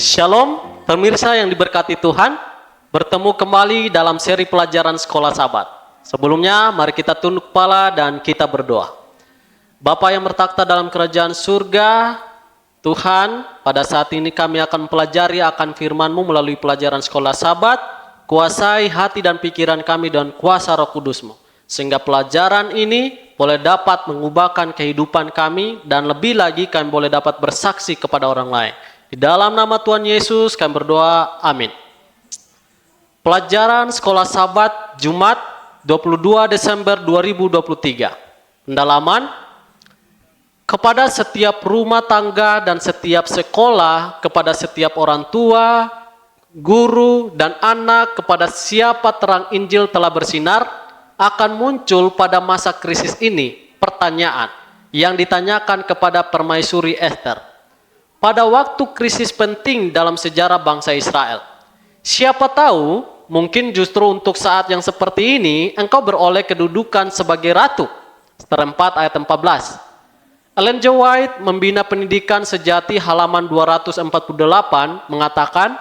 Shalom, pemirsa yang diberkati Tuhan. Bertemu kembali dalam seri pelajaran Sekolah Sabat. Sebelumnya, mari kita tunduk kepala dan kita berdoa. Bapa yang bertakhta dalam kerajaan surga, Tuhan, pada saat ini kami akan mempelajari akan firman-Mu melalui pelajaran Sekolah Sabat. Kuasai hati dan pikiran kami dan kuasa Roh Kudus-Mu, sehingga pelajaran ini boleh dapat mengubahkan kehidupan kami dan lebih lagi kami boleh dapat bersaksi kepada orang lain. Di dalam nama Tuhan Yesus kami berdoa, amin. Pelajaran Sekolah Sabat Jumat 22 Desember 2023. Pendalaman: kepada setiap rumah tangga dan setiap sekolah, kepada setiap orang tua, guru, dan anak, kepada siapa terang Injil telah bersinar, akan muncul pada masa krisis ini pertanyaan yang ditanyakan kepada permaisuri Esther. Pada waktu krisis penting dalam sejarah bangsa Israel. Siapa tahu, mungkin justru untuk saat yang seperti ini, engkau beroleh kedudukan sebagai ratu. Esther 4 ayat 14. Ellen G. White, Membina Pendidikan Sejati halaman 248, mengatakan,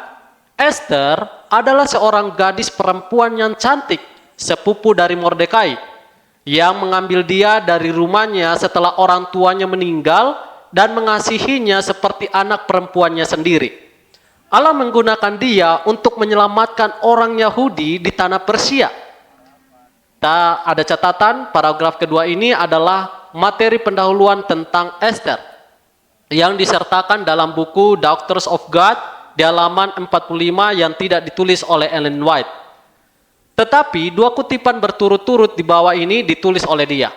Esther adalah seorang gadis perempuan yang cantik, sepupu dari Mordekai, yang mengambil dia dari rumahnya setelah orang tuanya meninggal dan mengasihinya seperti anak perempuannya sendiri. Allah menggunakan dia untuk menyelamatkan orang Yahudi di tanah Persia. Ada catatan, paragraf kedua ini adalah materi pendahuluan tentang Esther yang disertakan dalam buku Doctors of God di halaman 45 yang tidak ditulis oleh Ellen White. Tetapi dua kutipan berturut-turut di bawah ini ditulis oleh dia.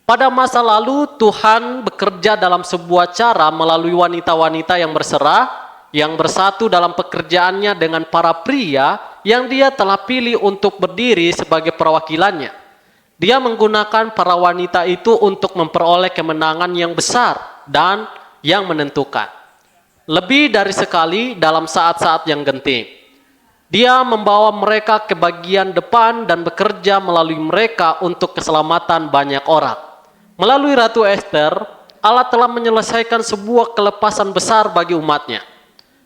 Pada masa lalu Tuhan bekerja dalam sebuah cara melalui wanita-wanita yang berserah, yang bersatu dalam pekerjaannya dengan para pria yang dia telah pilih untuk berdiri sebagai perwakilannya. Dia menggunakan para wanita itu untuk memperoleh kemenangan yang besar dan yang menentukan. Lebih dari sekali dalam saat-saat yang genting. Dia membawa mereka ke bagian depan dan bekerja melalui mereka untuk keselamatan banyak orang. Melalui Ratu Esther, Allah telah menyelesaikan sebuah kelepasan besar bagi umatnya.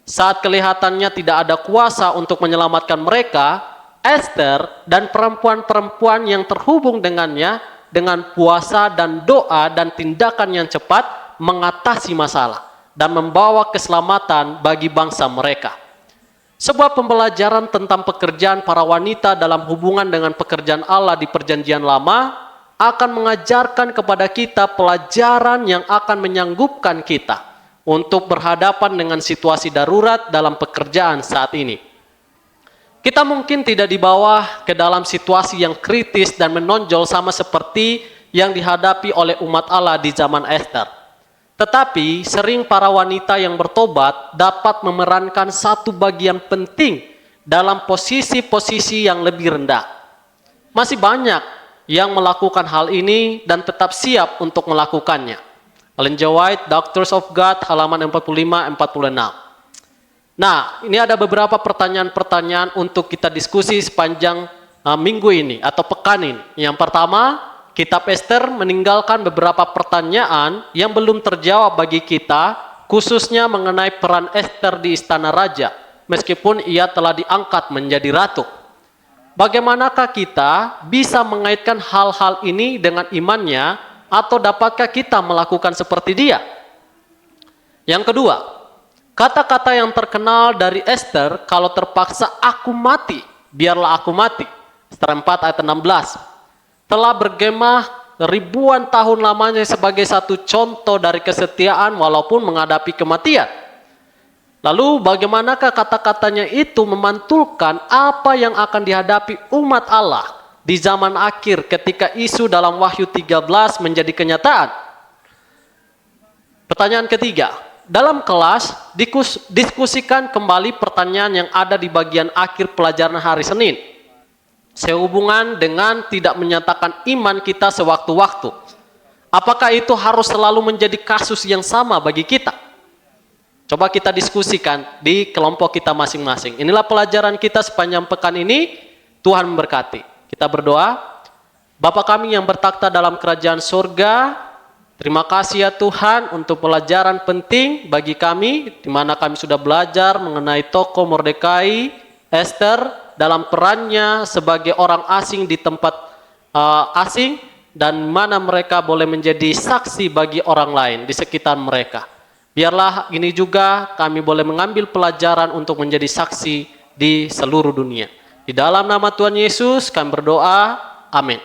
Saat kelihatannya tidak ada kuasa untuk menyelamatkan mereka, Esther dan perempuan-perempuan yang terhubung dengannya dengan puasa dan doa dan tindakan yang cepat mengatasi masalah dan membawa keselamatan bagi bangsa mereka. Sebuah pembelajaran tentang pekerjaan para wanita dalam hubungan dengan pekerjaan Allah di Perjanjian Lama akan mengajarkan kepada kita pelajaran yang akan menyanggupkan kita untuk berhadapan dengan situasi darurat dalam pekerjaan saat ini. Kita mungkin tidak dibawa ke dalam situasi yang kritis dan menonjol sama seperti yang dihadapi oleh umat Allah di zaman Esther. Tetapi sering para wanita yang bertobat dapat memerankan satu bagian penting dalam posisi-posisi yang lebih rendah. Masih banyak yang melakukan hal ini dan tetap siap untuk melakukannya. Ellen G. White, Doctors of God, halaman 45-46. Nah, ini ada beberapa pertanyaan-pertanyaan untuk kita diskusi sepanjang minggu ini atau pekan ini. Yang pertama, Kitab Esther meninggalkan beberapa pertanyaan yang belum terjawab bagi kita, khususnya mengenai peran Esther di istana raja, meskipun ia telah diangkat menjadi ratu. Bagaimanakah kita bisa mengaitkan hal-hal ini dengan imannya, atau dapatkah kita melakukan seperti dia? Yang kedua, kata-kata yang terkenal dari Esther, kalau terpaksa aku mati, biarlah aku mati. Esther 4 ayat 16. Telah bergemah ribuan tahun lamanya sebagai satu contoh dari kesetiaan walaupun menghadapi kematian. Lalu bagaimanakah kata-katanya itu memantulkan apa yang akan dihadapi umat Allah di zaman akhir ketika isu dalam Wahyu 13 menjadi kenyataan? Pertanyaan ketiga, dalam kelas diskusikan kembali pertanyaan yang ada di bagian akhir pelajaran hari Senin, sehubungan dengan tidak menyatakan iman kita sewaktu-waktu. Apakah itu harus selalu menjadi kasus yang sama bagi kita? Coba kita diskusikan di kelompok kita masing-masing. Inilah pelajaran kita sepanjang pekan ini. Tuhan memberkati. Kita berdoa. Bapa kami yang bertakhta dalam kerajaan surga, Terima kasih ya Tuhan untuk pelajaran penting bagi kami, di mana kami sudah belajar mengenai tokoh Mordekai, Esther, dalam perannya sebagai orang asing di tempat asing, dan mana mereka boleh menjadi saksi bagi orang lain di sekitar mereka. Biarlah ini juga kami boleh mengambil pelajaran untuk menjadi saksi di seluruh dunia. Di dalam nama Tuhan Yesus kami berdoa, amin.